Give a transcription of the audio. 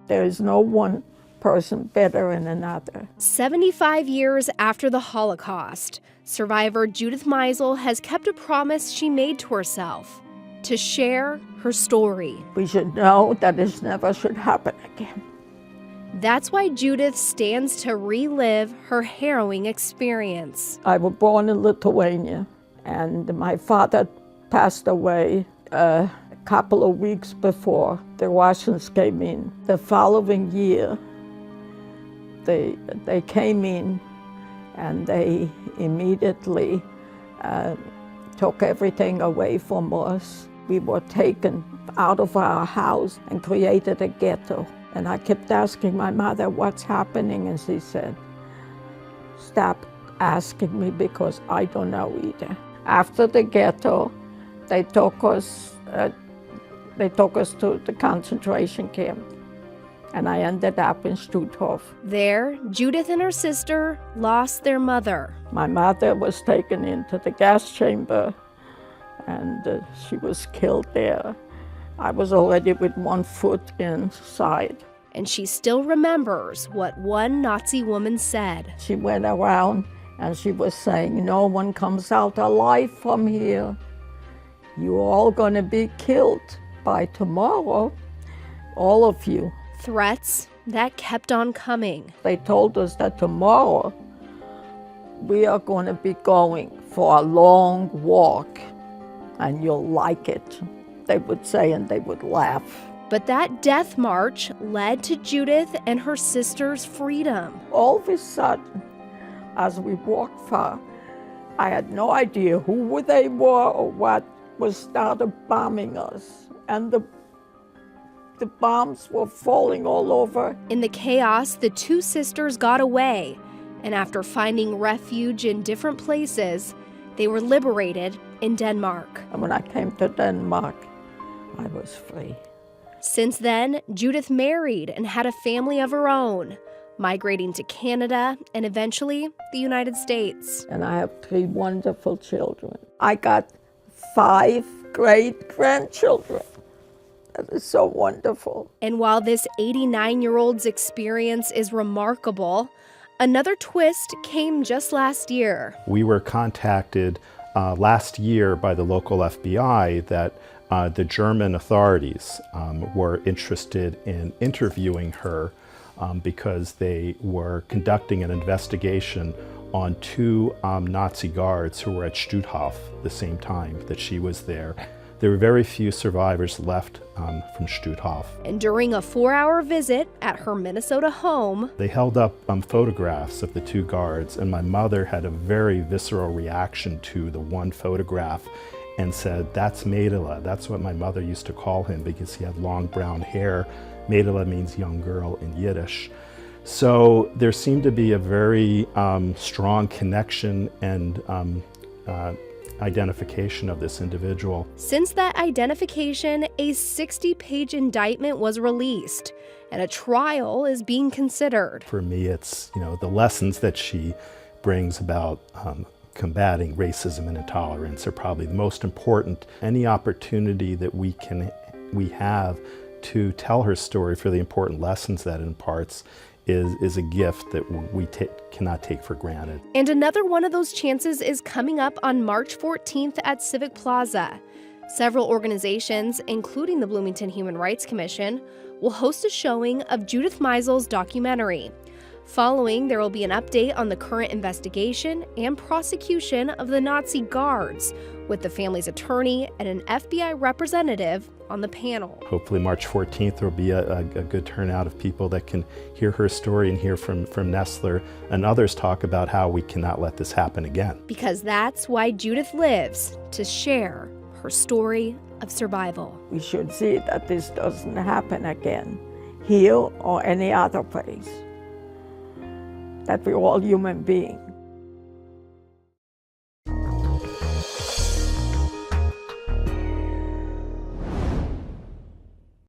There is no one person better than another. 75 years after the Holocaust, survivor Judith Meisel has kept a promise she made to herself: to share her story. We should know that this never should happen again. That's why Judith stands to relive her harrowing experience. I was born in Lithuania, and my father passed away a couple of weeks before the Russians came in. The following year, they came in and they immediately took everything away from us. We were taken out of our house and created a ghetto. And I kept asking my mother, what's happening? And she said, stop asking me because I don't know either. After the ghetto, they took us to the concentration camp. And I ended up in Stutthof. There, Judith and her sister lost their mother. My mother was taken into the gas chamber and she was killed there. I was already with one foot inside. And she still remembers what one Nazi woman said. She went around and she was saying, no one comes out alive from here. You're all gonna be killed by tomorrow, all of you. Threats that kept on coming. They told us that tomorrow we are gonna be going for a long walk and you'll like it, they would say, and they would laugh. But that death march led to Judith and her sister's freedom. All of a sudden, as we walked far, I had no idea who they were or what was started bombing us. And the bombs were falling all over. In the chaos, the two sisters got away, and after finding refuge in different places, they were liberated in Denmark. And when I came to Denmark, I was free. Since then, Judith married and had a family of her own, migrating to Canada and eventually the United States. And I have 3 wonderful children. I got 5 great-grandchildren. That is so wonderful. And while this 89-year-old's experience is remarkable, another twist came just last year. We were contacted last year by the local FBI that the German authorities were interested in interviewing her because they were conducting an investigation on 2 Nazi guards who were at Stutthof the same time that she was there. There were very few survivors left from Stutthof. And during a 4-hour visit at her Minnesota home, they held up photographs of the 2 guards, and my mother had a very visceral reaction to the one photograph and said, that's Mädela. That's what my mother used to call him because he had long brown hair. Mädela means young girl in Yiddish. So there seemed to be a very strong connection and identification of this individual. Since that identification, a 60-page indictment was released, and a trial is being considered. For me, it's the lessons that she brings about combating racism and intolerance are probably the most important. Any opportunity that we have to tell her story for the important lessons that it imparts is a gift that we cannot take for granted. And another one of those chances is coming up on March 14th at Civic Plaza. Several organizations, including the Bloomington Human Rights Commission, will host a showing of Judith Meisel's documentary. Following, there will be an update on the current investigation and prosecution of the Nazi guards, with the family's attorney and an FBI representative on the panel. Hopefully March 14th there will be a good turnout of people that can hear her story and hear from Nestler and others talk about how we cannot let this happen again. Because that's why Judith lives, to share her story of survival. We should see that this doesn't happen again, here or any other place. That we're all human beings.